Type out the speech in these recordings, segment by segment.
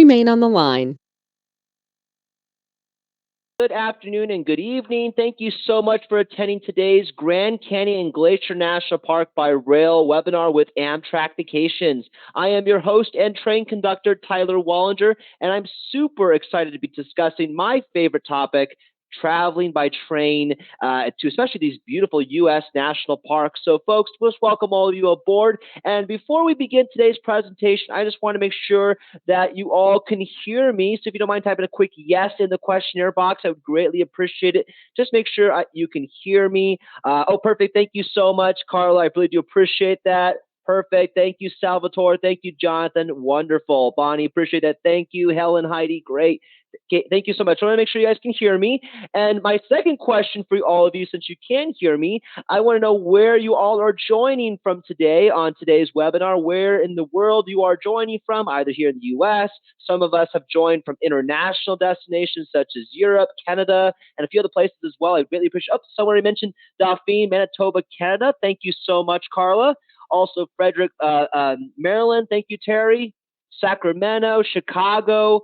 remain on the line. Good afternoon and good evening. Thank you so much for attending today's Grand Canyon and Glacier National Park by Rail webinar with Amtrak Vacations. I am your host and train conductor, Tyler Wallinger, and I'm super excited to be discussing my favorite topic, traveling by train to especially these beautiful U.S. national parks. So folks, let's welcome all of you aboard. And before we begin today's presentation, I just want to make sure that you all can hear me. So if you don't mind typing a quick yes in the questionnaire box, I would greatly appreciate it. Just make sure you can hear me. Oh, perfect. Thank you so much, Carla. I really do appreciate that. Perfect. Thank you, Salvatore. Thank you, Jonathan. Wonderful. Bonnie, appreciate that. Thank you, Helen, Heidi. Great. Okay, thank you so much. I want to make sure you guys can hear me. And my second question for all of you, since you can hear me, I want to know where you all are joining from today on today's webinar, where in the world you are joining from, either here in the U.S. Some of us have joined from international destinations such as Europe, Canada, and a few other places as well. I greatly appreciate. Oh, someone already mentioned Dauphine, Manitoba, Canada. Thank you so much, Carla. Also, Frederick, Maryland. Thank you, Terry. Sacramento, Chicago,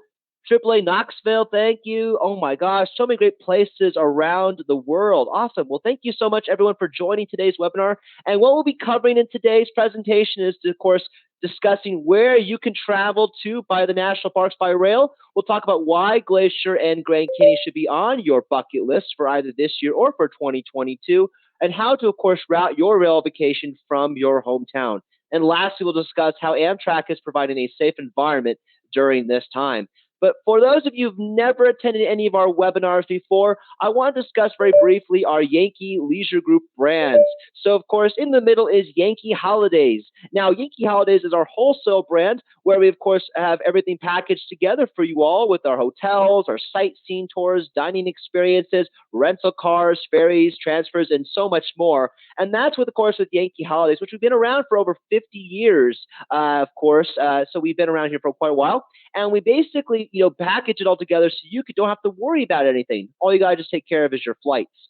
AAA Knoxville, thank you. Oh my gosh, so many great places around the world. Awesome. Well, thank you so much, everyone, for joining today's webinar. And what we'll be covering in today's presentation is, of course, discussing where you can travel to by the national parks by rail. We'll talk about why Glacier and Grand Canyon should be on your bucket list for either this year or for 2022, and how to, of course, route your rail vacation from your hometown. And lastly, we'll discuss how Amtrak is providing a safe environment during this time. But for those of you who've never attended any of our webinars before, I want to discuss very briefly our Yankee Leisure Group brands. So, of course, in the middle is Yankee Holidays. Now, Yankee Holidays is our wholesale brand where we, of course, have everything packaged together for you all with our hotels, our sightseeing tours, dining experiences, rental cars, ferries, transfers, and so much more. And that's with, of course, with Yankee Holidays, which we've been around for over 50 years, of course. So we've been around here for quite a while. And we basically, package it all together so you don't have to worry about anything. All you got to just take care of is your flights.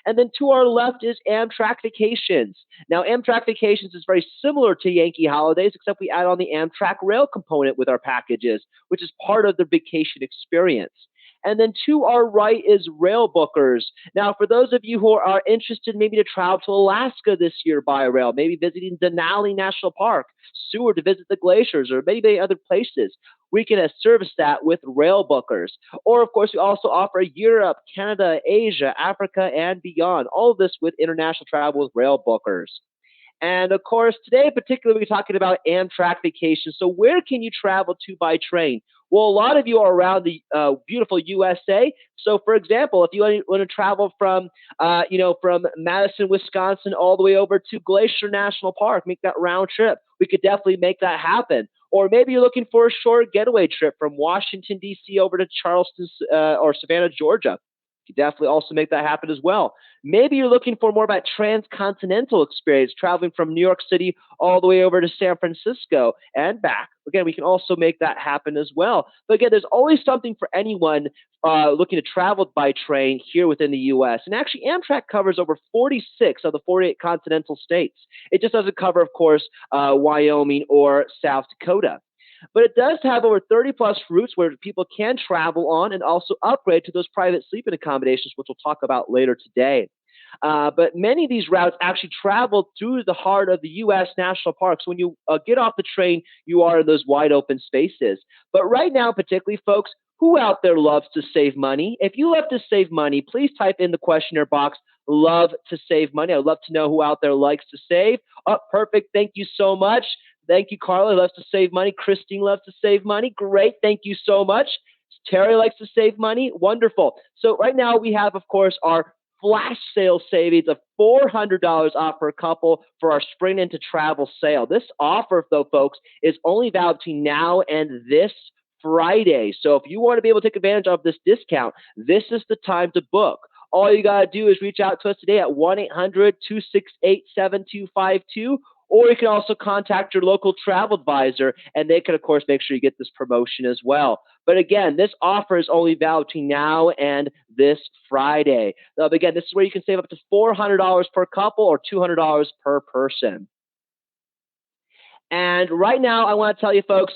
And then to our left is Amtrak Vacations. Now, Amtrak Vacations is very similar to Yankee Holidays, except we add on the Amtrak Rail component with our packages, which is part of the vacation experience. And then to our right is Rail Bookers. Now, for those of you who are interested maybe to travel to Alaska this year by rail, maybe visiting Denali National Park, Seward to visit the glaciers, or maybe other places, we can service that with Rail Bookers. Or, of course, we also offer Europe, Canada, Asia, Africa, and beyond. All of this with international travel with Rail Bookers. And, of course, today in particular, we're talking about Amtrak Vacations. So where can you travel to by train? Well, a lot of you are around the beautiful USA. So, for example, if you want to travel from Madison, Wisconsin, all the way over to Glacier National Park, make that round trip, we could definitely make that happen. Or maybe you're looking for a short getaway trip from Washington, D.C. over to Charleston or Savannah, Georgia. You can definitely also make that happen as well. Maybe you're looking for more about transcontinental experience, traveling from New York City all the way over to San Francisco and back. Again, we can also make that happen as well. But again, there's always something for anyone looking to travel by train here within the U.S. And actually, Amtrak covers over 46 of the 48 continental states. It just doesn't cover, of course, Wyoming or South Dakota. But it does have over 30 plus routes where people can travel on and also upgrade to those private sleeping accommodations, which we'll talk about later today. But many of these routes actually travel through the heart of the U.S. national parks. When you get off the train, you are in those wide open spaces. But right now, particularly, folks, who out there loves to save money? If you love to save money, please type in the questionnaire box, love to save money. I'd love to know who out there likes to save. Oh, perfect. Thank you so much. Thank you, Carla. Loves to save money. Christine loves to save money. Great. Thank you so much. Terry likes to save money. Wonderful. So right now we have, of course, our flash sale savings of $400 off per couple for our Spring Into Travel sale. This offer, though, folks, is only valid between now and this Friday. So if you want to be able to take advantage of this discount, this is the time to book. All you got to do is reach out to us today at 1-800-268-7252. Or you can also contact your local travel advisor, and they can, of course, make sure you get this promotion as well. But again, this offer is only valid between now and this Friday. Again, this is where you can save up to $400 per couple or $200 per person. And right now, I want to tell you, folks,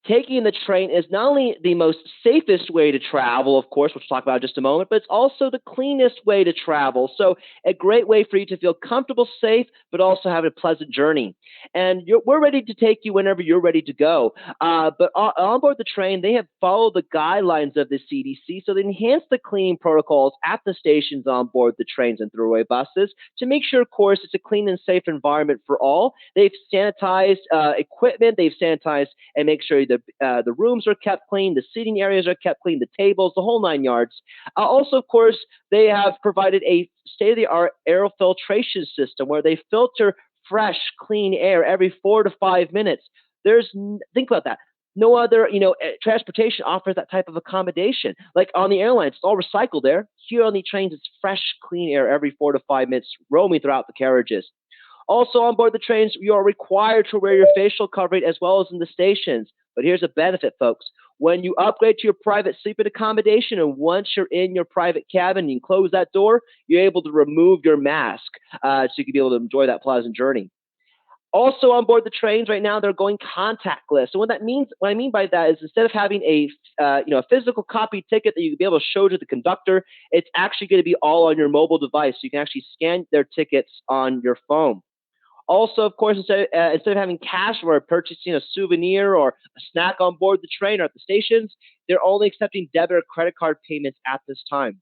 Taking the train is not only the most safest way to travel, of course, which we'll talk about in just a moment, but it's also the cleanest way to travel. So a great way for you to feel comfortable, safe, but also have a pleasant journey. And we're ready to take you whenever you're ready to go. But on board the train, they have followed the guidelines of the CDC, so they enhance the cleaning protocols at the stations on board the trains and throughway buses to make sure, of course, it's a clean and safe environment for all. They've sanitized equipment, they've sanitized and make sure the rooms are kept clean, the seating areas are kept clean, the tables, the whole 9 yards. Also, of course, they have provided a state-of-the-art air filtration system where they filter fresh, clean air every 4 to 5 minutes. Think about that. No other, transportation offers that type of accommodation. Like on the airlines, it's all recycled air. Here on the trains, it's fresh, clean air every 4 to 5 minutes roaming throughout the carriages. Also on board the trains, you are required to wear your facial covering as well as in the stations. But here's a benefit, folks. When you upgrade to your private sleeping accommodation and once you're in your private cabin, you can close that door, you're able to remove your mask so you can be able to enjoy that pleasant journey. Also on board the trains right now, they're going contactless. So what I mean by that is instead of having a physical copy ticket that you can be able to show to the conductor, it's actually going to be all on your mobile device. So you can actually scan their tickets on your phone. Also, of course, instead of having cash or purchasing a souvenir or a snack on board the train or at the stations, they're only accepting debit or credit card payments at this time.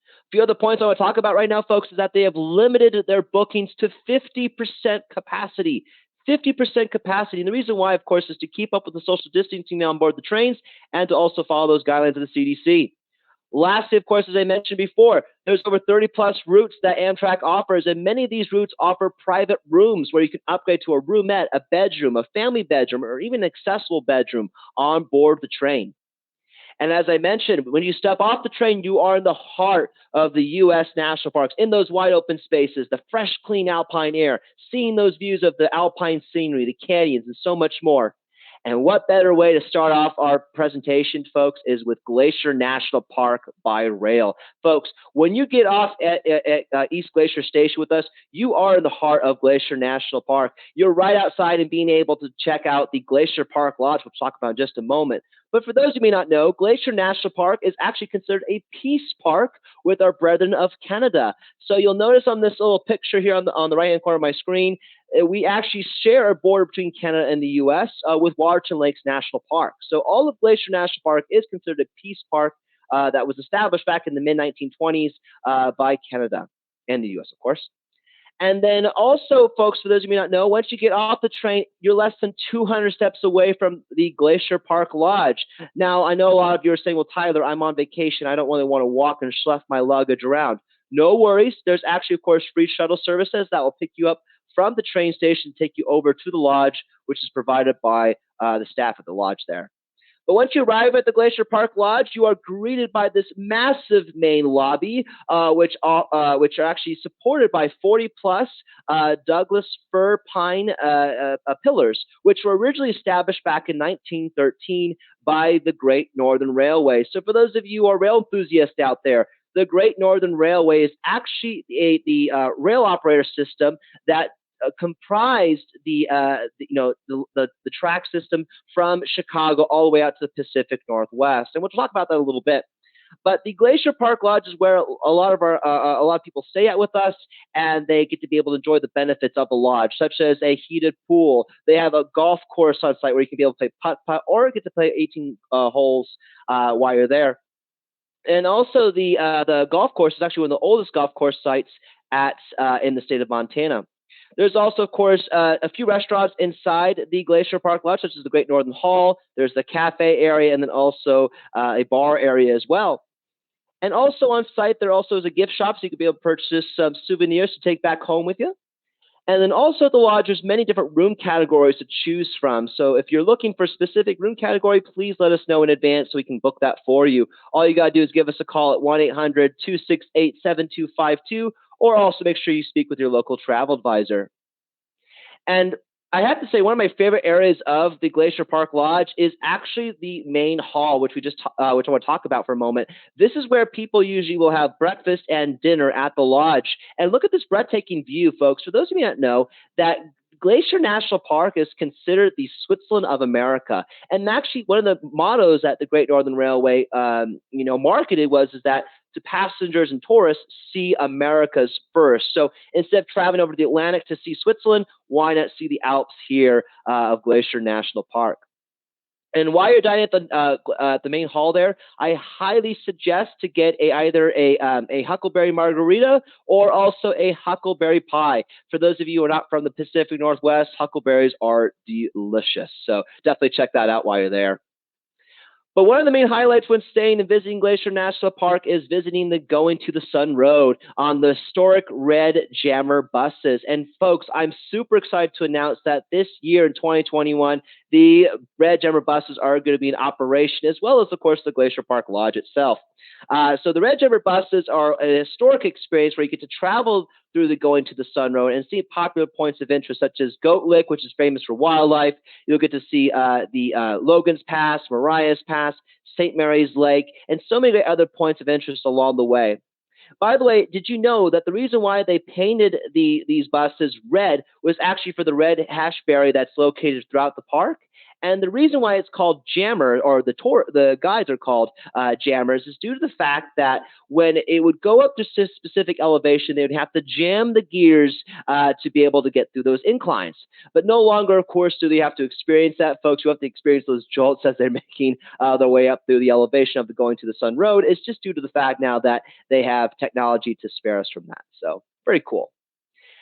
A few other points I want to talk about right now, folks, is that they have limited their bookings to 50% capacity. 50% capacity. And the reason why, of course, is to keep up with the social distancing on board the trains and to also follow those guidelines of the CDC. Lastly, of course, as I mentioned before, there's over 30 plus routes that Amtrak offers, and many of these routes offer private rooms where you can upgrade to a roomette, a bedroom, a family bedroom, or even an accessible bedroom on board the train. And as I mentioned, when you step off the train, you are in the heart of the U.S. national parks, in those wide open spaces, the fresh, clean alpine air, seeing those views of the alpine scenery, the canyons, and so much more. And what better way to start off our presentation, folks, is with Glacier National Park by rail. Folks, when you get off at East Glacier Station with us, you are in the heart of Glacier National Park. You're right outside and being able to check out the Glacier Park Lodge, which we'll talk about in just a moment. But for those who may not know, Glacier National Park is actually considered a peace park with our brethren of Canada. So you'll notice on this little picture here on the right-hand corner of my screen, we actually share a border between Canada and the U.S. With Waterton Lakes National Park. So all of Glacier National Park is considered a peace park that was established back in the mid-1920s by Canada and the U.S., of course. And then also, folks, for those of you who may not know, once you get off the train, you're less than 200 steps away from the Glacier Park Lodge. Now, I know a lot of you are saying, well, Tyler, I'm on vacation. I don't really want to walk and schlep my luggage around. No worries. There's actually, of course, free shuttle services that will pick you up from the train station, take you over to the lodge, which is provided by the staff at the lodge there. But once you arrive at the Glacier Park Lodge, you are greeted by this massive main lobby, which are actually supported by 40-plus Douglas fir pine pillars, which were originally established back in 1913 by the Great Northern Railway. So for those of you who are rail enthusiasts out there, the Great Northern Railway is actually the rail operator system that comprised the track system from Chicago all the way out to the Pacific Northwest, and we'll talk about that a little bit. But the Glacier Park Lodge is where a lot of people stay at with us, and they get to be able to enjoy the benefits of the lodge, such as a heated pool. They have a golf course on site where you can be able to play putt-putt or get to play 18 holes while you're there. And also the golf course is actually one of the oldest golf course sites in the state of Montana. There's also, of course, a few restaurants inside the Glacier Park Lodge, such as the Great Northern Hall. There's the cafe area, and then also a bar area as well. And also on site, there also is a gift shop, so you can be able to purchase some souvenirs to take back home with you. And then also at the lodge, there's many different room categories to choose from. So if you're looking for a specific room category, please let us know in advance so we can book that for you. All you got to do is give us a call at 1-800-268-7252, or also make sure you speak with your local travel advisor. And I have to say, one of my favorite areas of the Glacier Park Lodge is actually the main hall, which I want to talk about for a moment. This is where people usually will have breakfast and dinner at the lodge. And look at this breathtaking view, folks. For those of you that know, that Glacier National Park is considered the Switzerland of America. And actually, one of the mottos that the Great Northern Railway, marketed is that to passengers and tourists, see America's first. So instead of traveling over the Atlantic to see Switzerland, why not see the Alps here of Glacier National Park? And while you're dining at the main hall there, I highly suggest to get either a huckleberry margarita or also a huckleberry pie. For those of you who are not from the Pacific Northwest, huckleberries are delicious. So definitely check that out while you're there. But one of the main highlights when staying and visiting Glacier National Park is visiting the Going to the Sun Road on the historic Red Jammer buses. And folks, I'm super excited to announce that this year in 2021, the Red Jammer buses are going to be in operation, as well as, of course, the Glacier Park Lodge itself. So the Red Jammer buses are a historic experience where you get to travel through the Going to the Sun Road and see popular points of interest such as Goat Lick, which is famous for wildlife. You'll get to see the Logan's Pass, Mariah's Pass, St. Mary's Lake, and so many other points of interest along the way. By the way, did you know that the reason why they painted these buses red was actually for the red hackberry that's located throughout the park? And the reason why it's called jammer, or the guides are called jammers, is due to the fact that when it would go up to a specific elevation, they would have to jam the gears to be able to get through those inclines. But no longer, of course, do they have to experience that, folks. You have to experience those jolts as they're making their way up through the elevation of the Going to the Sun Road. It's just due to the fact now that they have technology to spare us from that. So very cool.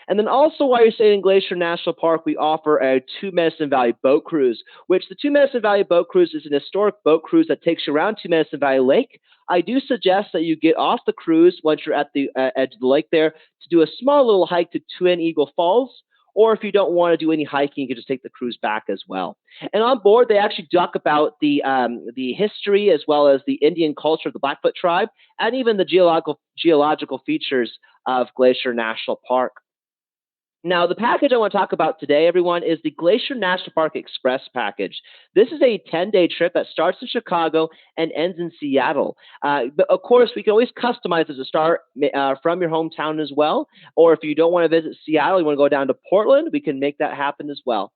And then also, while you're staying in Glacier National Park, we offer a 2 Medicine Valley boat cruise, which the 2 Medicine Valley boat cruise is an historic boat cruise that takes you around 2 Medicine Valley Lake. I do suggest that you get off the cruise once you're at the edge of the lake there to do a small little hike to Twin Eagle Falls. Or if you don't want to do any hiking, you can just take the cruise back as well. And on board, they actually talk about the history as well as the Indian culture of the Blackfoot tribe and even the geological features of Glacier National Park. Now, the package I want to talk about today, everyone, is the Glacier National Park Express package. This is a 10-day trip that starts in Chicago and ends in Seattle. But of course, we can always customize it to start from your hometown as well. Or if you don't want to visit Seattle, you want to go down to Portland, we can make that happen as well.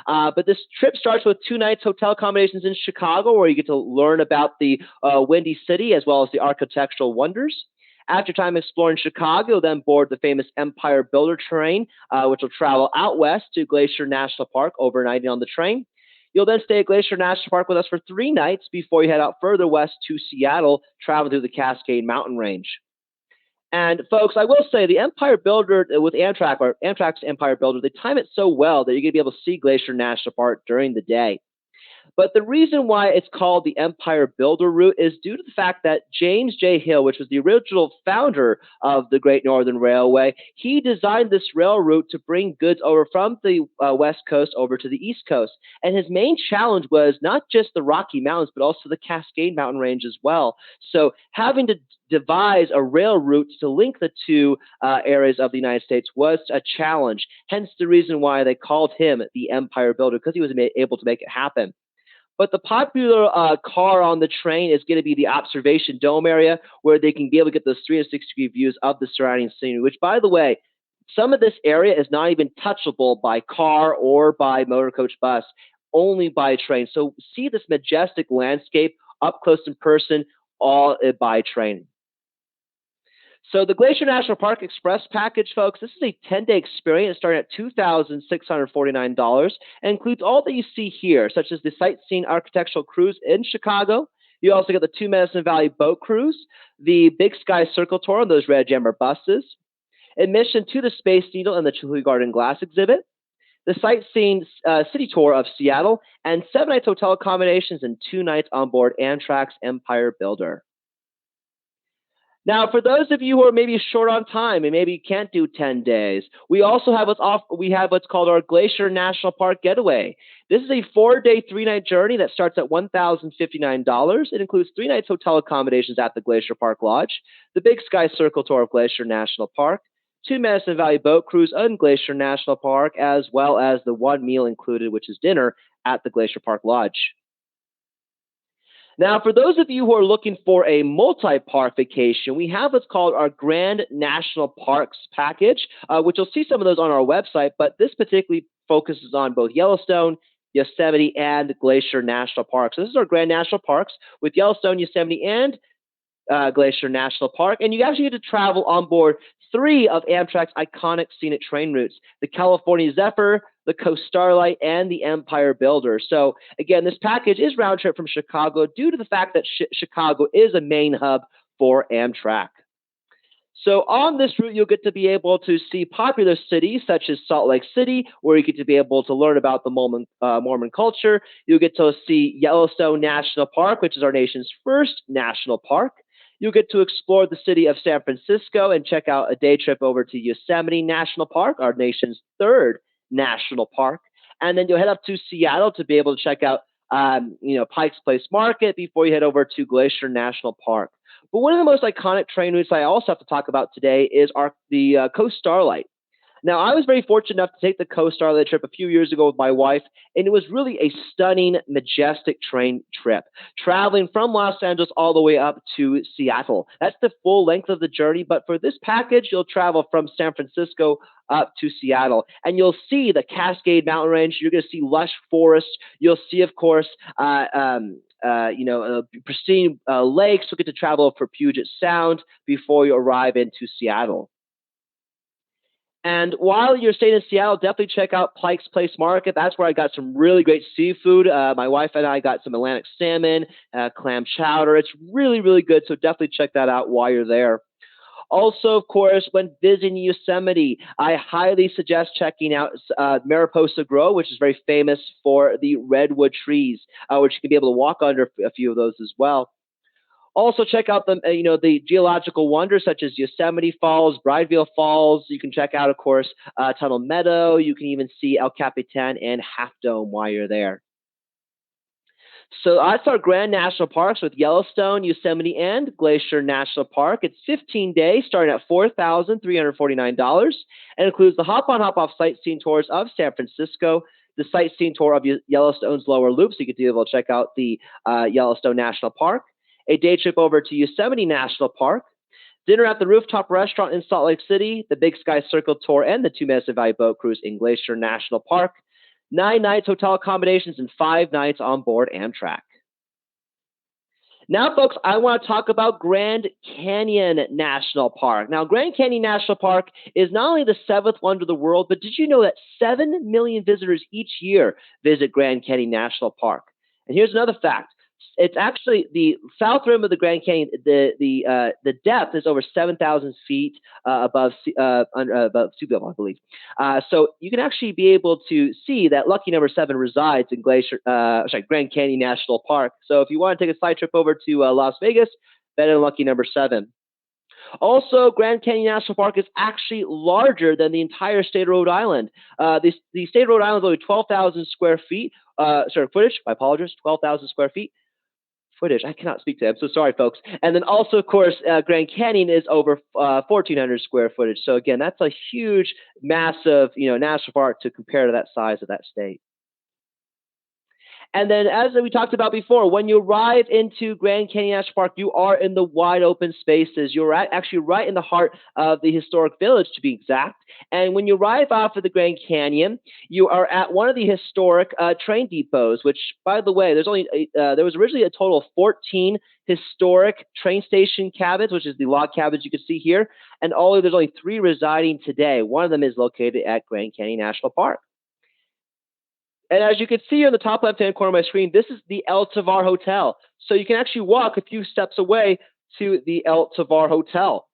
But this trip starts with 2 nights hotel accommodations in Chicago, where you get to learn about the Windy City as well as the architectural wonders. After time exploring Chicago, then board the famous Empire Builder train, which will travel out west to Glacier National Park, overnighting on the train. You'll then stay at Glacier National Park with us for 3 nights before you head out further west to Seattle, traveling through the Cascade Mountain Range. And folks, I will say the Empire Builder with Amtrak, or Amtrak's Empire Builder, they time it so well that you're going to be able to see Glacier National Park during the day. But the reason why it's called the Empire Builder route is due to the fact that James J. Hill, which was the original founder of the Great Northern Railway, he designed this rail route to bring goods over from the West Coast over to the East Coast. And his main challenge was not just the Rocky Mountains, but also the Cascade Mountain Range as well. So having to devise a rail route to link the two areas of the United States was a challenge. Hence the reason why they called him the Empire Builder, because he was able to make it happen. But the popular car on the train is going to be the observation dome area, where they can be able to get those 360-degree views of the surrounding scenery, which, by the way, some of this area is not even touchable by car or by motor coach bus, only by train. So see this majestic landscape up close in person, all by train. So the Glacier National Park Express package, folks, this is a 10-day experience starting at $2,649 and includes all that you see here, such as the Sightseeing Architectural Cruise in Chicago. You also get the 2 Medicine Valley Boat Cruise, the Big Sky Circle Tour on those Red Jammer buses, admission to the Space Needle and the Chilhouette Garden Glass exhibit, the Sightseeing City Tour of Seattle, and 7 nights hotel accommodations and 2 nights on board Amtrak's Empire Builder. Now, for those of you who are maybe short on time and maybe can't do 10 days, we also have what's called our Glacier National Park Getaway. This is a 4-day, 3-night journey that starts at $1,059. It includes 3 nights hotel accommodations at the Glacier Park Lodge, the Big Sky Circle Tour of Glacier National Park, 2 Madison Valley Boat Cruise in Glacier National Park, as well as the 1 meal included, which is dinner at the Glacier Park Lodge. Now, for those of you who are looking for a multi-park vacation, we have what's called our Grand National Parks package, which you'll see some of those on our website, but this particularly focuses on both Yellowstone, Yosemite, and Glacier National Park. So this is our Grand National Parks with Yellowstone, Yosemite, and Glacier National Park. And you actually get to travel on board 3 of Amtrak's iconic scenic train routes, the California Zephyr, the Coast Starlight, and the Empire Builder. So again, this package is round trip from Chicago due to the fact that Chicago is a main hub for Amtrak. So on this route, you'll get to be able to see popular cities such as Salt Lake City, where you get to be able to learn about the Mormon culture. You'll get to see Yellowstone National Park, which is our nation's first national park. You'll get to explore the city of San Francisco and check out a day trip over to Yosemite National Park, our nation's 3rd national park. And then you'll head up to Seattle to be able to check out, Pike's Place Market before you head over to Glacier National Park. But one of the most iconic train routes I also have to talk about today is the Coast Starlight. Now, I was very fortunate enough to take the Coast Starlight trip a few years ago with my wife, and it was really a stunning, majestic train trip, traveling from Los Angeles all the way up to Seattle. That's the full length of the journey, but for this package, you'll travel from San Francisco up to Seattle, and you'll see the Cascade Mountain Range. You're going to see lush forests. You'll see, of course, pristine lakes. You'll get to travel for Puget Sound before you arrive into Seattle. And while you're staying in Seattle, definitely check out Pike's Place Market. That's where I got some really great seafood. My wife and I got some Atlantic salmon, clam chowder. It's really, really good. So definitely check that out while you're there. Also, of course, when visiting Yosemite, I highly suggest checking out Mariposa Grove, which is very famous for the redwood trees, which you can be able to walk under a few of those as well. Also, check out the geological wonders such as Yosemite Falls, Brideville Falls. You can check out, of course, Tunnel Meadow. You can even see El Capitan and Half Dome while you're there. So that's our Grand National Parks with Yellowstone, Yosemite, and Glacier National Park. It's 15 days, starting at $4,349, and includes the hop-on, hop-off sightseeing tours of San Francisco, the sightseeing tour of Yellowstone's lower loop, so you can be able to check out the Yellowstone National Park, a day trip over to Yosemite National Park, dinner at the rooftop restaurant in Salt Lake City, the Big Sky Circle tour, and the 2 Madison Valley boat cruise in Glacier National Park, 9 nights hotel accommodations, and 5 nights on board Amtrak. Now, folks, I want to talk about Grand Canyon National Park. Now, Grand Canyon National Park is not only the 7th wonder of the world, but did you know that 7 million visitors each year visit Grand Canyon National Park? And here's another fact. It's actually the south rim of the Grand Canyon. The depth is over 7,000 feet above sea level, I believe. So you can actually be able to see that lucky number 7 resides in Grand Canyon National Park. So if you want to take a side trip over to Las Vegas, bet on lucky number 7. Also, Grand Canyon National Park is actually larger than the entire state of Rhode Island. The state of Rhode Island is only 12,000 square feet. Footage. My apologies. 12,000 square feet. Footage. I cannot speak to that. I'm so sorry, folks. And then also, of course, Grand Canyon is over 1,400 square footage. So again, that's a huge, massive, national park to compare to that size of that state. And then, as we talked about before, when you arrive into Grand Canyon National Park, you are in the wide open spaces. You're actually right in the heart of the historic village, to be exact. And when you arrive off of the Grand Canyon, you are at one of the historic train depots, which, by the way, there was originally a total of 14 historic train station cabins, which is the log cabins you can see here. And there's only 3 residing today. One of them is located at Grand Canyon National Park. And as you can see on the top left-hand corner of my screen, this is the El Tavar Hotel. So you can actually walk a few steps away to the El Tavar Hotel,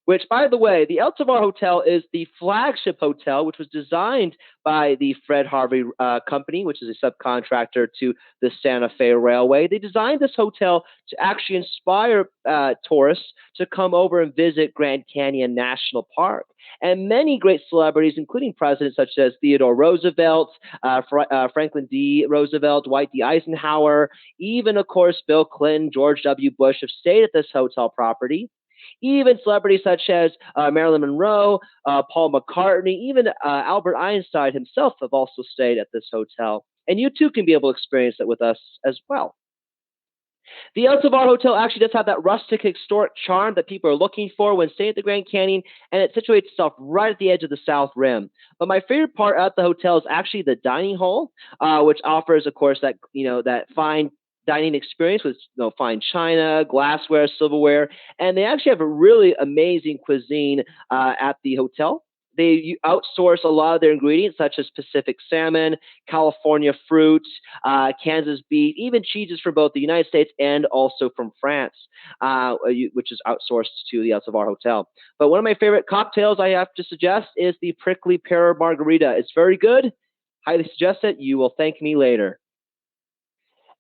which, by the way, the El Tavar Hotel is the flagship hotel, which was designed by the Fred Harvey Company, which is a subcontractor to the Santa Fe Railway. They designed this hotel to actually inspire tourists to come over and visit Grand Canyon National Park. And many great celebrities, including presidents such as Theodore Roosevelt, Franklin D. Roosevelt, Dwight D. Eisenhower, even, of course, Bill Clinton, George W. Bush have stayed at this hotel property. Even celebrities such as Marilyn Monroe, Paul McCartney, even Albert Einstein himself have also stayed at this hotel. And you too can be able to experience it with us as well. The El Tavar Hotel actually does have that rustic historic charm that people are looking for when staying at the Grand Canyon, and it situates itself right at the edge of the South Rim. But my favorite part at the hotel is actually the dining hall, which offers, of course, that fine dining experience with fine china, glassware, silverware, and they actually have a really amazing cuisine at the hotel. They outsource a lot of their ingredients, such as Pacific salmon, California fruits, Kansas beef, even cheeses from both the United States and also from France, which is outsourced to the El Salvador Hotel. But one of my favorite cocktails I have to suggest is the prickly pear margarita. It's very good. Highly suggest it. You will thank me later.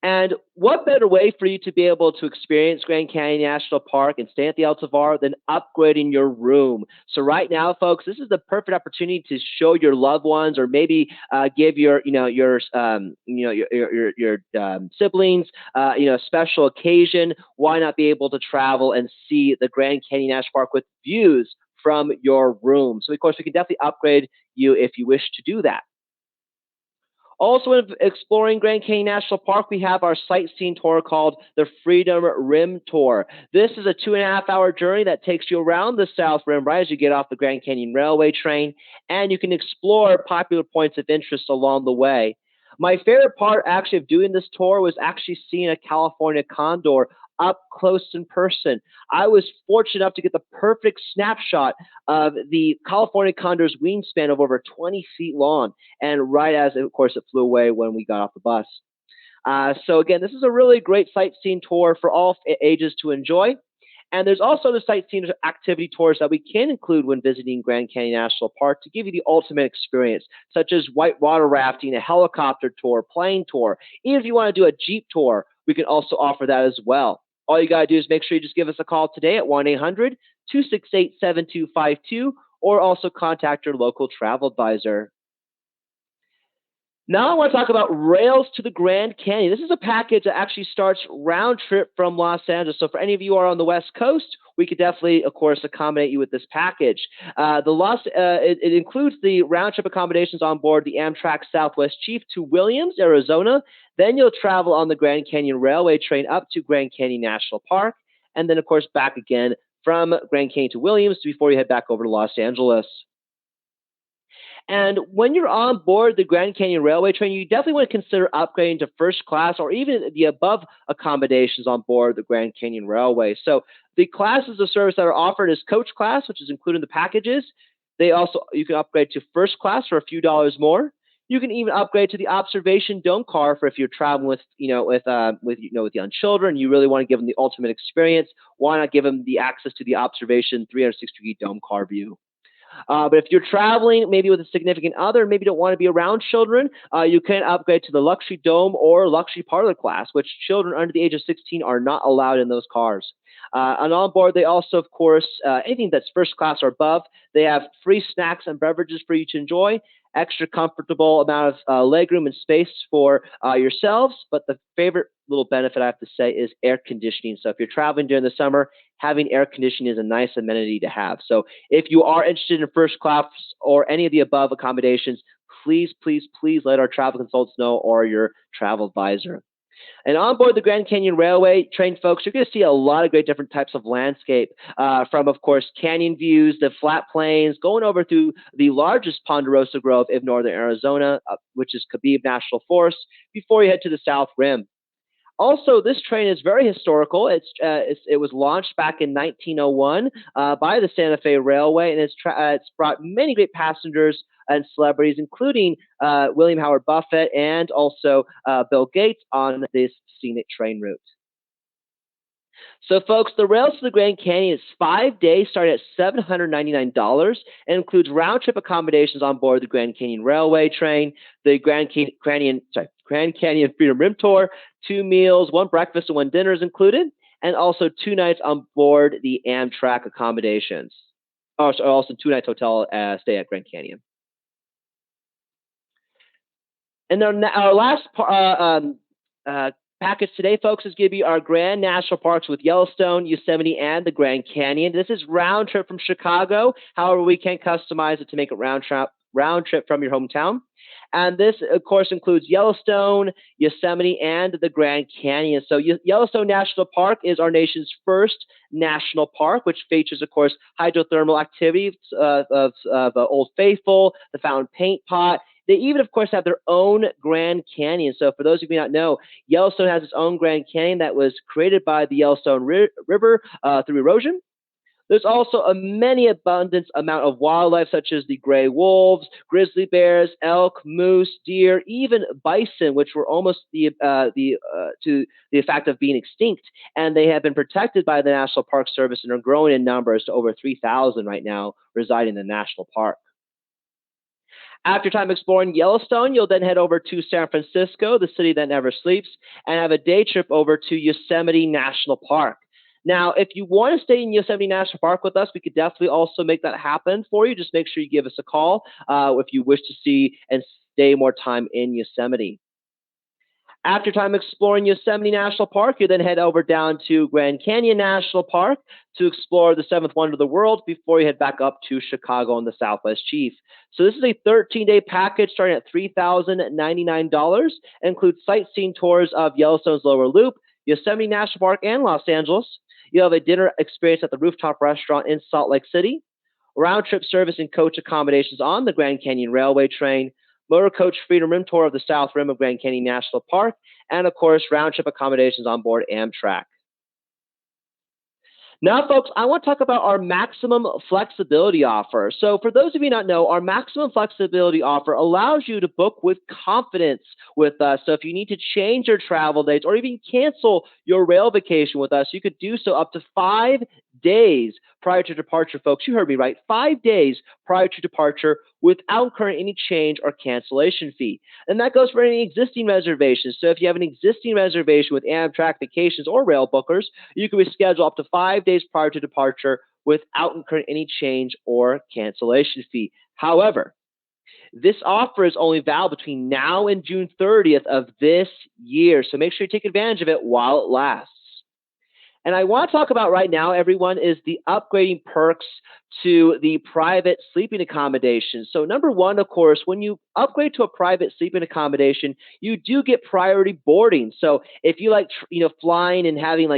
And what better way for you to be able to experience Grand Canyon National Park and stay at the El Tavar than upgrading your room? So right now, folks, this is the perfect opportunity to show your loved ones, or maybe give your siblings a special occasion. Why not be able to travel and see the Grand Canyon National Park with views from your room? So of course, we can definitely upgrade you if you wish to do that. Also, in exploring Grand Canyon National Park, we have our sightseeing tour called the Freedom Rim Tour. This is a 2.5-hour journey that takes you around the South Rim right as you get off the Grand Canyon Railway train, and you can explore popular points of interest along the way. My favorite part actually of doing this tour was actually seeing a California condor up close in person. I was fortunate enough to get the perfect snapshot of the California condor's wingspan of over 20 feet long, and right as, of course, it flew away when we got off the bus. So again, this is a really great sightseeing tour for all ages to enjoy. And there's also the sightseeing activity tours that we can include when visiting Grand Canyon National Park to give you the ultimate experience, such as whitewater rafting, a helicopter tour, plane tour. Even if you want to do a Jeep tour, we can also offer that as well. All you got to do is make sure you just give us a call today at 1-800-268-7252, or also contact your local travel advisor. Now I want to talk about Rails to the Grand Canyon. This is a package that actually starts round trip from Los Angeles. So for any of you who are on the West Coast, we could definitely, of course, accommodate you with this package. It includes the round trip accommodations on board the Amtrak Southwest Chief to Williams, Arizona. Then you'll travel on the Grand Canyon Railway train up to Grand Canyon National Park, and then, of course, back again from Grand Canyon to Williams before you head back over to Los Angeles. And when you're on board the Grand Canyon Railway train, you definitely want to consider upgrading to first class or even the above accommodations on board the Grand Canyon Railway. So the classes of service that are offered is coach class, which is included in the packages. You can upgrade to first class for a few dollars more. You can even upgrade to the observation dome car for if you're traveling with young children. You really want to give them the ultimate experience. Why not give them the access to the observation 360-degree dome car view? But if you're traveling maybe with a significant other, maybe don't want to be around children, you can upgrade to the luxury dome or luxury parlor class, which children under the age of 16 are not allowed in those cars. And on board, they also, of course, anything that's first class or above, they have free snacks and beverages for you to enjoy, extra comfortable amount of legroom and space for yourselves. But the favorite little benefit I have to say is air conditioning. So if you're traveling during the summer, having air conditioning is a nice amenity to have. So if you are interested in first class or any of the above accommodations, please, please, please let our travel consultants know or your travel advisor. And on board the Grand Canyon Railway train, folks, you're going to see a lot of great different types of landscape, from, of course, canyon views, the flat plains, going over through the largest ponderosa grove of northern Arizona, which is Khabib National Forest, before you head to the South Rim. Also, this train is very historical. It was launched back in 1901 by the Santa Fe Railway, and it's brought many great passengers and celebrities, including William Howard Buffett and also Bill Gates on this scenic train route. So, folks, the Rails to the Grand Canyon is 5 days, starting at $799, and includes round-trip accommodations on board the Grand Canyon Railway train, the Grand Canyon Freedom Rim Tour, 2 meals, 1 breakfast and 1 dinner is included, and also 2 nights on board the Amtrak accommodations. Also 2 nights hotel stay at Grand Canyon. And then our last package today, folks, is going to be our Grand National Parks with Yellowstone, Yosemite, and the Grand Canyon. This is round trip from Chicago. However, we can customize it to make it round trip from your hometown. And this, of course, includes Yellowstone, Yosemite, and the Grand Canyon. So Yellowstone National Park is our nation's first national park, which features, of course, hydrothermal activities of Old Faithful, the Fountain Paint Pot. They even, of course, have their own Grand Canyon. So for those of you who not know, Yellowstone has its own Grand Canyon that was created by the Yellowstone River through erosion. There's also a many abundance amount of wildlife, such as the gray wolves, grizzly bears, elk, moose, deer, even bison, which were almost to the fact of being extinct, and they have been protected by the National Park Service and are growing in numbers to over 3,000 right now, residing in the national park. After time exploring Yellowstone, you'll then head over to San Francisco, the city that never sleeps, and have a day trip over to Yosemite National Park. Now, if you want to stay in Yosemite National Park with us, we could definitely also make that happen for you. Just make sure you give us a call if you wish to see and stay more time in Yosemite. After time exploring Yosemite National Park, you then head over down to Grand Canyon National Park to explore the seventh wonder of the world before you head back up to Chicago and the Southwest Chief. So this is a 13-day package starting at $3,099. It includes sightseeing tours of Yellowstone's Lower Loop, Yosemite National Park, and Los Angeles. You'll have a dinner experience at the Rooftop Restaurant in Salt Lake City, round-trip service and coach accommodations on the Grand Canyon Railway train, motor coach Freedom Rim tour of the South Rim of Grand Canyon National Park, and, of course, round-trip accommodations on board Amtrak. Now, folks, I want to talk about our maximum flexibility offer. So for those of you who not know, our maximum flexibility offer allows you to book with confidence with us. So if you need to change your travel dates or even cancel your rail vacation with us, you could do so up to 5 days prior to departure, folks. You heard me right. 5 days prior to departure without incurring any change or cancellation fee. And that goes for any existing reservations. So if you have an existing reservation with Amtrak Vacations or Rail Bookers, you can reschedule up to 5 days prior to departure without incurring any change or cancellation fee. However, this offer is only valid between now and June 30th of this year. So make sure you take advantage of it while it lasts. And I want to talk about right now, everyone, is the upgrading perks to the private sleeping accommodation. So number one, of course, when you upgrade to a private sleeping accommodation, you do get priority boarding. So if you like, flying and having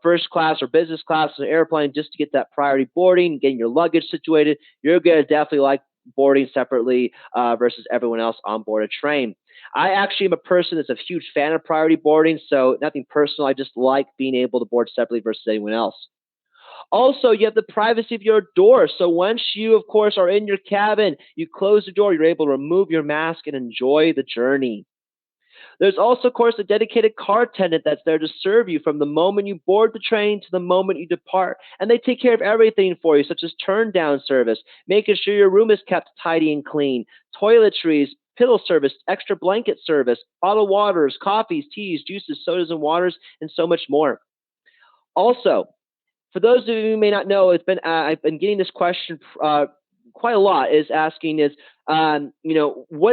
first class or business class on an airplane just to get that priority boarding, getting your luggage situated, you're going to definitely like boarding separately versus everyone else on board a train. I actually am a person that's a huge fan of priority boarding, so nothing personal. I just like being able to board separately versus anyone else. Also, you have the privacy of your door. So once you, of course, are in your cabin, you close the door, you're able to remove your mask and enjoy the journey. There's also, of course, a dedicated car attendant that's there to serve you from the moment you board the train to the moment you depart. And they take care of everything for you, such as turn down service, making sure your room is kept tidy and clean, toiletries, pillow service, extra blanket service, bottled waters, coffees, teas, juices, sodas, and waters, and so much more. Also, for those of you who may not know, I've been getting this question quite a lot. What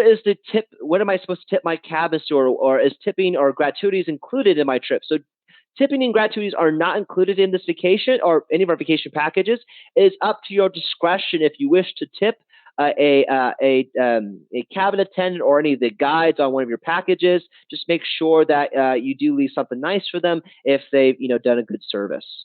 is the tip? What am I supposed to tip my cabin steward, or is tipping or gratuities included in my trip? So, tipping and gratuities are not included in this vacation or any of our vacation packages. It is up to your discretion if you wish to tip a cabin attendant or any of the guides on one of your packages. Just make sure that you do leave something nice for them if they've done a good service.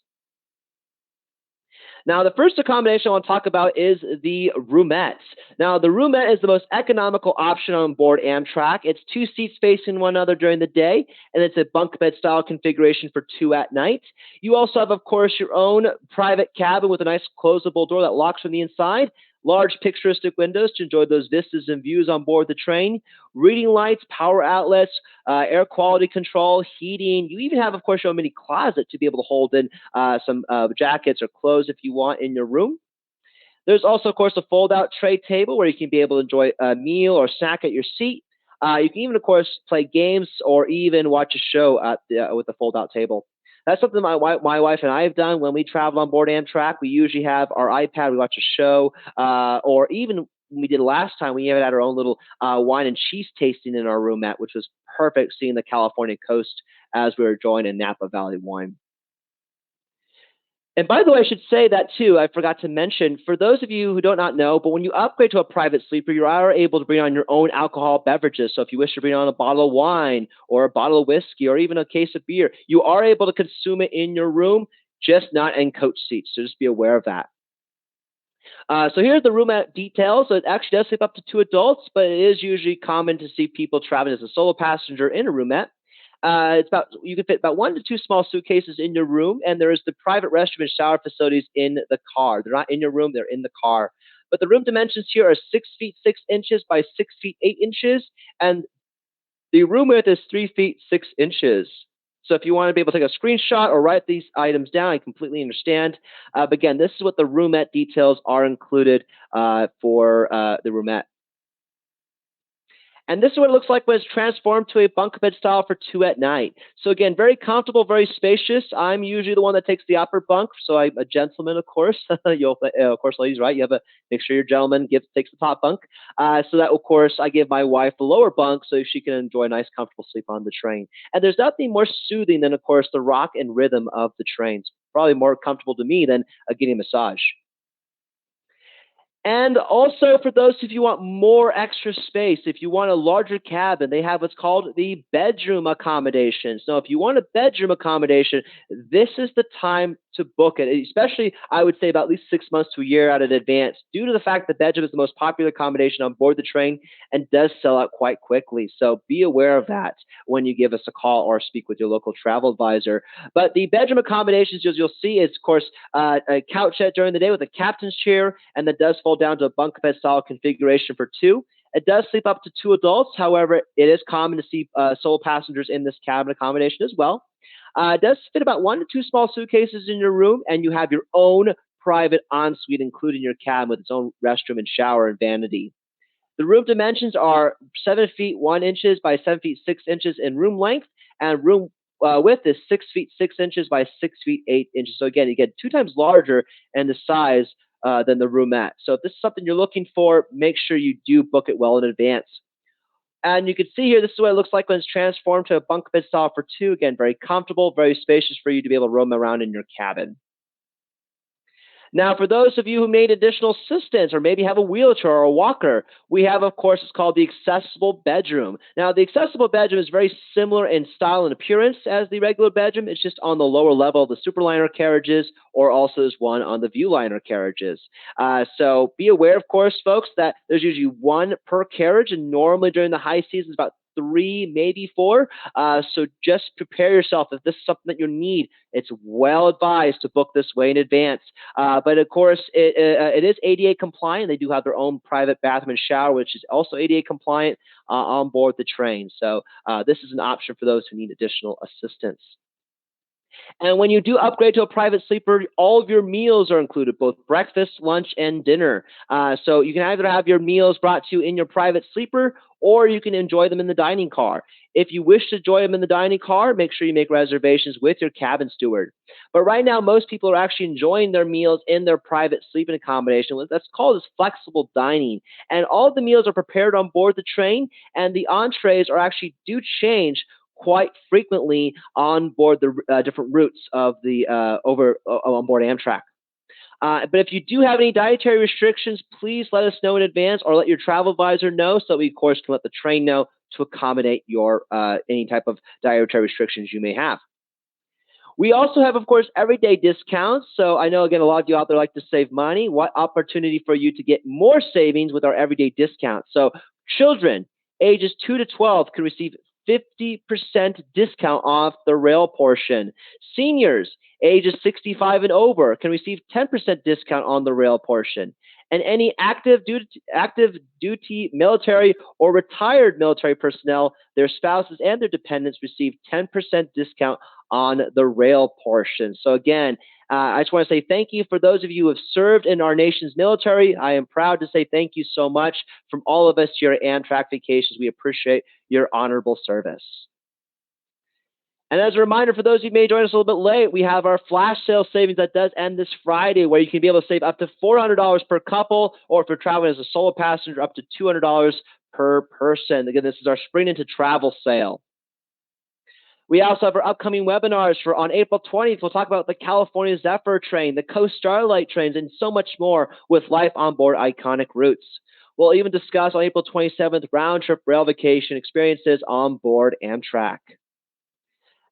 Now, the first accommodation I want to talk about is the Roomettes. Now, the Roomette is the most economical option on board Amtrak. It's 2 seats facing one another during the day, and it's a bunk bed style configuration for 2 at night. You also have, of course, your own private cabin with a nice closable door that locks from the inside. Large picturesque windows to enjoy those vistas and views on board the train, reading lights, power outlets, air quality control, heating. You even have, of course, your own mini closet to be able to hold in some jackets or clothes if you want in your room. There's also, of course, a fold-out tray table where you can be able to enjoy a meal or snack at your seat. You can even, of course, play games or even watch a show with the fold-out table. That's something my wife and I have done when we travel on board Amtrak. We usually have our iPad, we watch a show, or even we did last time, we even had our own little wine and cheese tasting in our roomette, which was perfect, seeing the California coast as we were enjoying a Napa Valley wine. And by the way, I should say that too. I forgot to mention, for those of you who do not know, but when you upgrade to a private sleeper, you are able to bring on your own alcohol beverages. So if you wish to bring on a bottle of wine or a bottle of whiskey or even a case of beer, you are able to consume it in your room, just not in coach seats. So just be aware of that. So here's the room details. So it actually does sleep up to 2 adults, but it is usually common to see people traveling as a solo passenger in a roomette. You can fit about 1 to 2 small suitcases in your room, and there is the private restroom and shower facilities in the car. They're not in your room; they're in the car. But the room dimensions here are 6 feet 6 inches by 6 feet 8 inches, and the room width is 3 feet 6 inches. So if you want to be able to take a screenshot or write these items down, I completely understand. But again, this is what the roomette details are included for the roomette. And this is what it looks like when it's transformed to a bunk bed style for 2 at night. So again, very comfortable, very spacious. I'm usually the one that takes the upper bunk, so I'm a gentleman, of course. Of course, ladies, right? You have to make sure your gentleman takes the top bunk. So that, of course, I give my wife the lower bunk so she can enjoy a nice, comfortable sleep on the train. And there's nothing more soothing than, of course, the rock and rhythm of the trains. Probably more comfortable to me than getting a massage. And also, for those of you who want more extra space, if you want a larger cabin, they have what's called the bedroom accommodation. So if you want a bedroom accommodation, this is the time to book it, especially, I would say, about at least 6 months to a year out in advance, due to the fact that bedroom is the most popular accommodation on board the train and does sell out quite quickly. So be aware of that when you give us a call or speak with your local travel advisor. But the bedroom accommodations, as you'll see, is, of course, a couch set during the day with a captain's chair, and that does fold down to a bunk bed style configuration for 2. It does sleep up to 2 adults. However, it is common to see sole passengers in this cabin accommodation as well. It does fit about 1 to 2 small suitcases in your room, and you have your own private ensuite, including your cabin with its own restroom and shower and vanity. The room dimensions are 7 feet 1 inches by 7 feet 6 inches in room length, and room width is 6 feet 6 inches by 6 feet 8 inches. So again, you get 2 times larger in the size than the roomette. So if this is something you're looking for, make sure you do book it well in advance. And you can see here, this is what it looks like when it's transformed to a bunk bed style for 2. Again, very comfortable, very spacious for you to be able to roam around in your cabin. Now, for those of you who need additional assistance or maybe have a wheelchair or a walker, we have, of course, it's called the accessible bedroom. Now, the accessible bedroom is very similar in style and appearance as the regular bedroom. It's just on the lower level of the Superliner carriages, or also there's one on the Viewliner carriages. So be aware, of course, folks, that there's usually 1 per carriage, and normally during the high season, it's about 3, maybe 4. So just prepare yourself. If this is something that you need, it's well advised to book this way in advance. But of course, it is ADA compliant. They do have their own private bathroom and shower, which is also ADA compliant on board the train. So this is an option for those who need additional assistance. And when you do upgrade to a private sleeper, all of your meals are included, both breakfast, lunch, and dinner. So you can either have your meals brought to you in your private sleeper, or you can enjoy them in the dining car. If you wish to enjoy them in the dining car, make sure you make reservations with your cabin steward. But right now, most people are actually enjoying their meals in their private sleeping accommodation. That's called as flexible dining. And all of the meals are prepared on board the train, and the entrees are actually do change quite frequently on board the different routes of the on board Amtrak. But if you do have any dietary restrictions, please let us know in advance, or let your travel advisor know, so we, of course, can let the train know to accommodate your any type of dietary restrictions you may have. We also have, of course, everyday discounts. So I know, again, a lot of you out there like to save money. What opportunity for you to get more savings with our everyday discounts? So children ages 2 to 12 can receive 50% discount off the rail portion. Seniors ages 65 and over can receive 10% discount on the rail portion. And any active duty military or retired military personnel, their spouses and their dependents receive 10% discount on the rail portion. So again, I just want to say thank you for those of you who have served in our nation's military. I am proud to say thank you so much from all of us here at Amtrak Vacations. We appreciate your honorable service. And as a reminder, for those of you who may join us a little bit late, we have our flash sale savings that does end this Friday, where you can be able to save up to $400 per couple, or if you're traveling as a solo passenger, up to $200 per person. Again, this is our Spring into Travel sale. We also have our upcoming webinars for on April 20th. We'll talk about the California Zephyr train, the Coast Starlight trains, and so much more with life on board iconic routes. We'll even discuss on April 27th round-trip rail vacation experiences on board Amtrak.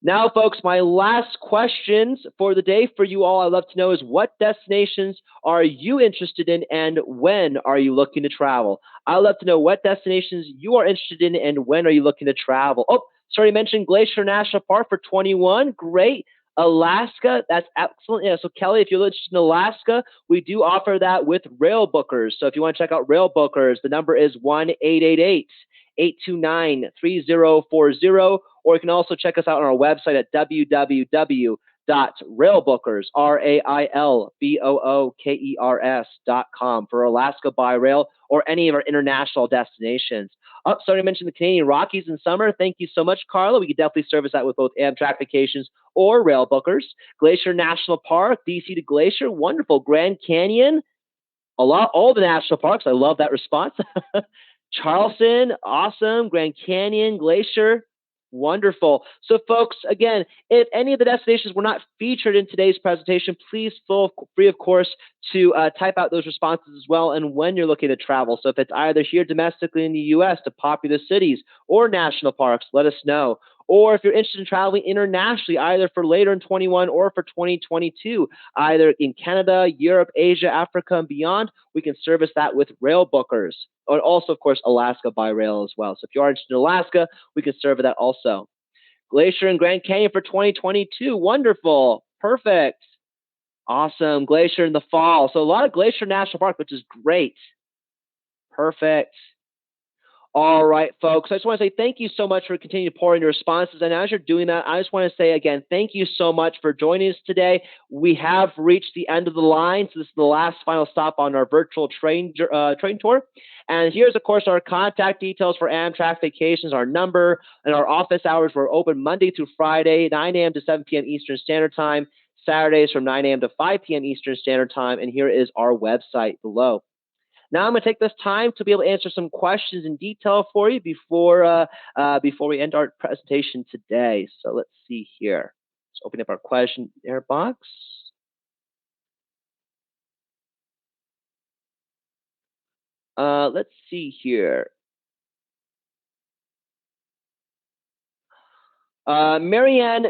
Now, folks, my last questions for the day for you all I'd love to know is what destinations are you interested in and when are you looking to travel? I'd love to know what destinations you are interested in and when are you looking to travel. Oh, sorry, I mentioned Glacier National Park for 21. Great. Alaska, that's excellent. Yeah, so Kelly, if you're interested in Alaska, we do offer that with Rail Bookers. So if you want to check out Rail Bookers, the number is 1-888-829-3040, or you can also check us out on our website at www.railbookers, RAILBOOKERS.com for Alaska by rail or any of our international destinations. Oh, sorry, I mentioned the Canadian Rockies in summer. Thank you so much, Carla. We could definitely service that with both Amtrak Vacations or Rail Bookers. Glacier National Park, DC to Glacier, wonderful. Grand Canyon, all the national parks. I love that response. Charleston, awesome. Grand Canyon, Glacier, wonderful. So, folks, again, if any of the destinations were not featured in today's presentation, please feel free, of course, to type out those responses as well and when you're looking to travel. So if it's either here domestically in the U.S. to popular cities or national parks, let us know. Or if you're interested in traveling internationally, either for later in 21 or for 2022, either in Canada, Europe, Asia, Africa, and beyond, we can service that with Rail Bookers. Or also, of course, Alaska by rail as well. So if you are interested in Alaska, we can serve that also. Glacier and Grand Canyon for 2022. Wonderful. Perfect. Awesome. Glacier in the fall. So a lot of Glacier National Park, which is great. Perfect. All right, folks. I just want to say thank you so much for continuing to pour in your responses. And as you're doing that, I just want to say again, thank you so much for joining us today. We have reached the end of the line, so this is the last final stop on our virtual train tour. And here's, of course, our contact details for Amtrak Vacations, our number, and our office hours. We're open Monday through Friday, 9 a.m. to 7 p.m. Eastern Standard Time, Saturdays from 9 a.m. to 5 p.m. Eastern Standard Time. And here is our website below. Now I'm going to take this time to be able to answer some questions in detail for you before we end our presentation today. So let's see here. Let's open up our question air box. Let's see here. Marianne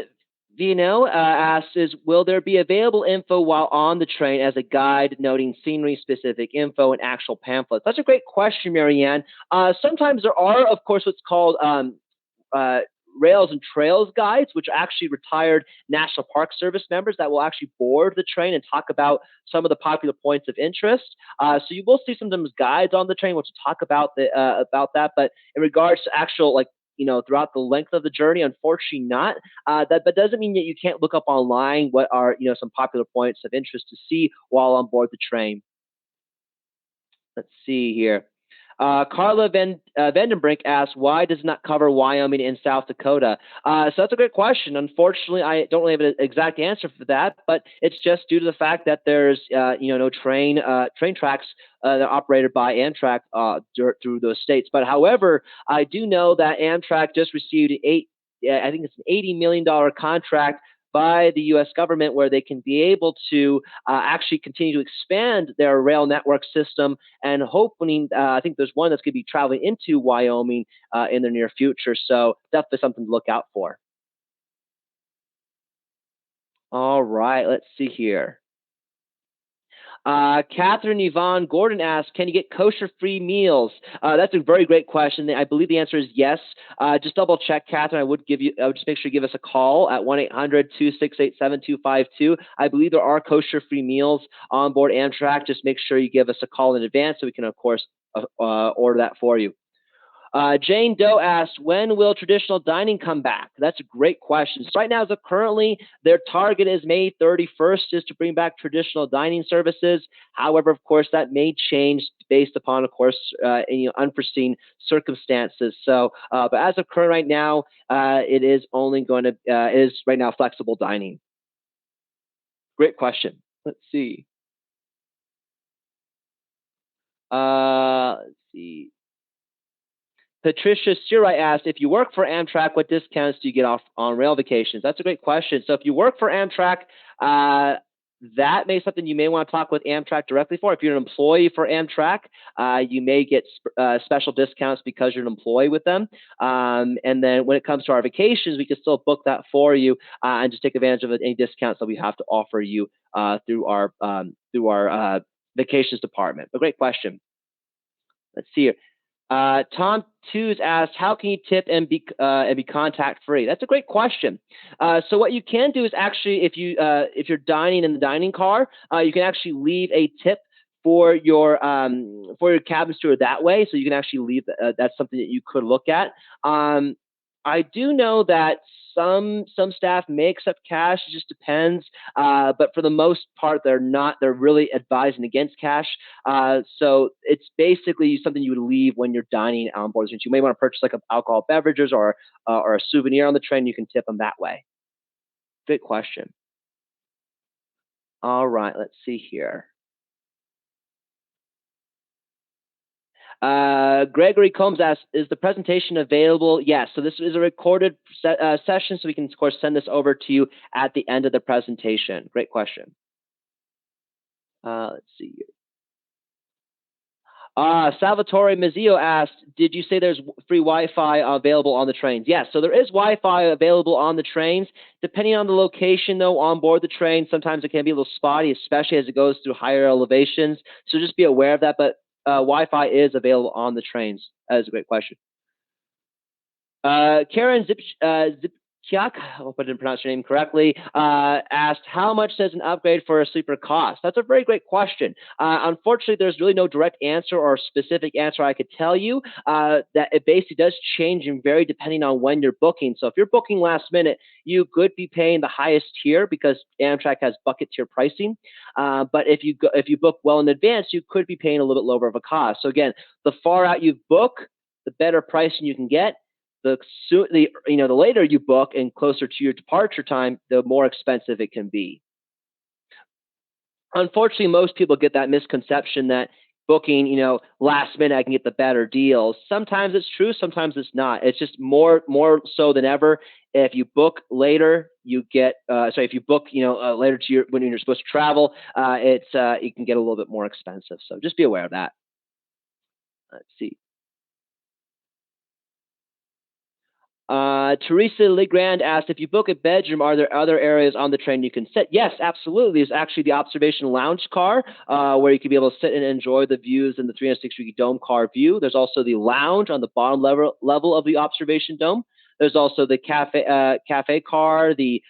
Vino asks, will there be available info while on the train as a guide noting scenery-specific info and actual pamphlets? That's a great question, Marianne. Sometimes there are, of course, what's called Rails and Trails guides, which are actually retired National Park Service members that will actually board the train and talk about some of the popular points of interest. So you will see sometimes guides on the train which will talk about that. But in regards to actual throughout the length of the journey, unfortunately not. That doesn't mean that you can't look up online what are, some popular points of interest to see while on board the train. Let's see here. Carla Vandenbrink asks, why does it not cover Wyoming and South Dakota? So that's a great question. Unfortunately, I don't really have an exact answer for that, but it's just due to the fact that there's, no train tracks that are operated by Amtrak through those states. But however, I do know that Amtrak just received I think it's an $80 million contract by the U.S. government where they can be able to actually continue to expand their rail network system and hopefully, I think there's one that's going to be traveling into Wyoming in the near future. So definitely something to look out for. All right, let's see here. Catherine Yvonne Gordon asks, can you get kosher-free meals? That's a very great question. I believe the answer is yes. Just double check, Catherine. I would just make sure you give us a call at 1-800-268-7252. I believe there are kosher-free meals on board Amtrak. Just make sure you give us a call in advance so we can, of course, order that for you. Jane Doe asks, when will traditional dining come back? That's a great question. So right now, currently, their target is May 31st is to bring back traditional dining services. However, of course, that may change based upon, of course, unforeseen circumstances. So, but as of current right now, it is right now flexible dining. Great question. Let's see. Let's see. Patricia Searight asked, if you work for Amtrak, what discounts do you get off on rail vacations? That's a great question. So if you work for Amtrak, that may be something you may want to talk with Amtrak directly for. If you're an employee for Amtrak, you may get special discounts because you're an employee with them. And then when it comes to our vacations, we can still book that for you and just take advantage of any discounts that we have to offer you through our vacations department. But great question. Let's see here. Tom Twos asked, how can you tip and be contact free? That's a great question. So what you can do is actually, if you're dining in the dining car, you can actually leave a tip for your cabin steward that way. So you can actually leave that's something that you could look at. I do know that some staff may accept cash. It just depends. But for the most part, they're really advising against cash. So it's basically something you would leave when you're dining on board. Since you may want to purchase like alcohol beverages or a souvenir on the train, you can tip them that way. Good question. All right, let's see here. Gregory Combs asks, is the presentation available? Yes. So this is a recorded session, so we can, of course, send this over to you at the end of the presentation. Great question. Let's see here. Salvatore Mazzio asked, did you say there's free Wi-Fi available on the trains? Yes, so there is Wi-Fi available on the trains. Depending on the location, though, on board the train, sometimes it can be a little spotty, especially as it goes through higher elevations. So just be aware of that. But Wi-Fi is available on the trains. That is a great question. Karen Zipchiak, I hope I didn't pronounce your name correctly, asked, how much does an upgrade for a sleeper cost? That's a very great question. Unfortunately, there's really no direct answer or specific answer I could tell you. That it basically does change and vary depending on when you're booking. So if you're booking last minute, you could be paying the highest tier because Amtrak has bucket tier pricing. But if you book well in advance, you could be paying a little bit lower of a cost. So again, the far out you book, the better pricing you can get. The later you book and closer to your departure time, the more expensive it can be. Unfortunately, most people get that misconception that booking, last minute I can get the better deals. Sometimes it's true, sometimes it's not. It's just more so than ever. If you book later, you get if you book later to when you're supposed to travel, it can get a little bit more expensive. So just be aware of that. Let's see. Teresa Legrand asked, if you book a bedroom, are there other areas on the train you can sit? Yes, absolutely. There's actually the observation lounge car where you can be able to sit and enjoy the views in the 360-degree dome car view. There's also the lounge on the bottom level of the observation dome. There's also the cafe car. The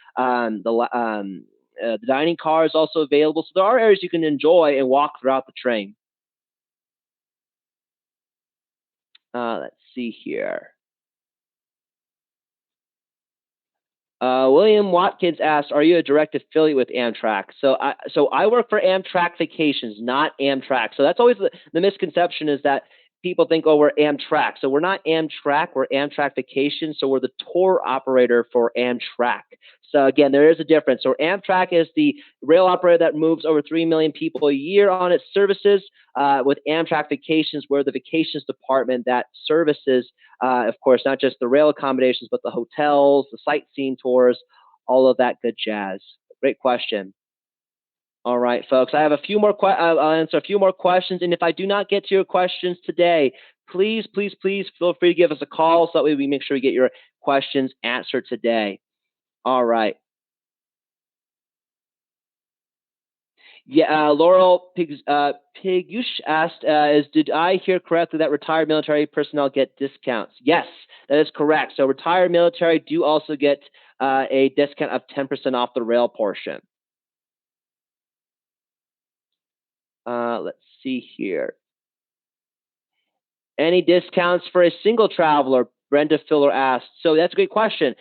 dining car is also available. So there are areas you can enjoy and walk throughout the train. Let's see here. William Watkins asked, are you a direct affiliate with Amtrak? So I work for Amtrak Vacations, not Amtrak. So that's always the misconception is that people think, oh, we're Amtrak. So we're not Amtrak, we're Amtrak Vacations. So we're the tour operator for Amtrak. So again, there is a difference. So Amtrak is the rail operator that moves over 3 million people a year on its services. With Amtrak Vacations, we're the vacations department that services, of course, not just the rail accommodations, but the hotels, the sightseeing tours, all of that good jazz. Great question. All right, folks, I have a few more. I'll answer a few more questions, and if I do not get to your questions today, please feel free to give us a call so that way we make sure we get your questions answered today. All right. Yeah, Laurel Pigush asked, did I hear correctly that retired military personnel get discounts? Yes, that is correct. So retired military do also get a discount of 10% off the rail portion. Let's see here. Any discounts for a single traveler? Brenda Filler asked. So that's a great question.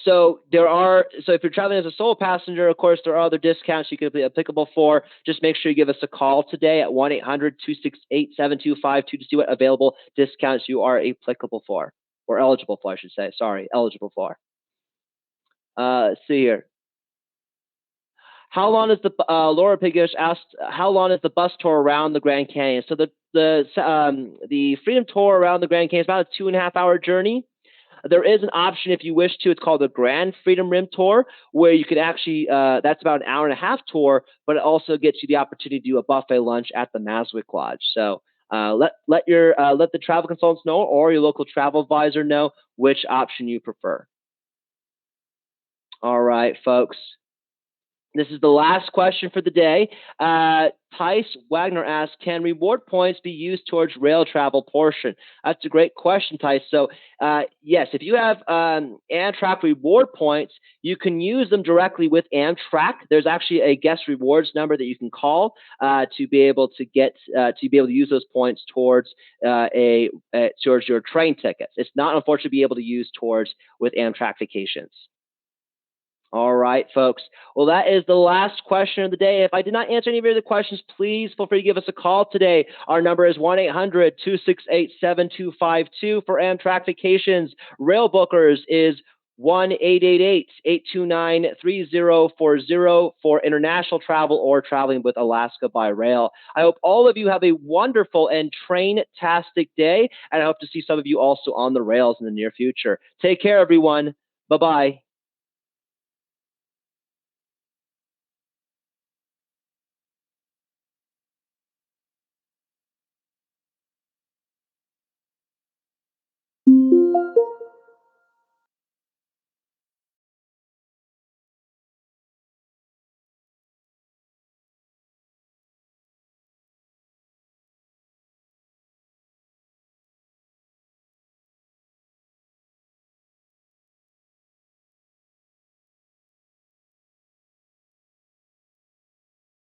So if you're traveling as a sole passenger, of course, there are other discounts you could be applicable for. Just make sure you give us a call today at 1-800-268-7252 to see what available discounts you are applicable for, or eligible for, I should say. Sorry, eligible for. Let's see here. How long is the Laura Pigish asked? How long is the bus tour around the Grand Canyon? So the Freedom Tour around the Grand Canyon is about a 2.5-hour journey. There is an option if you wish to. It's called the Grand Freedom Rim Tour, where you could actually that's about an 1.5-hour tour, but it also gets you the opportunity to do a buffet lunch at the Maswick Lodge. So let the travel consultants know, or your local travel advisor know, which option you prefer. All right, folks. This is the last question for the day. Tice Wagner asks, can reward points be used towards rail travel portion? That's a great question, Tice. So, yes, if you have Amtrak reward points, you can use them directly with Amtrak. There's actually a guest rewards number that you can call to be able to use those points towards towards your train tickets. It's not, unfortunately, be able to use towards with Amtrak Vacations. All right, folks. Well, that is the last question of the day. If I did not answer any of your other questions, please feel free to give us a call today. Our number is 1-800-268-7252 for Amtrak Vacations. Rail Bookers is 1-888-829-3040 for international travel or traveling with Alaska by rail. I hope all of you have a wonderful and train-tastic day, and I hope to see some of you also on the rails in the near future. Take care, everyone. Bye-bye.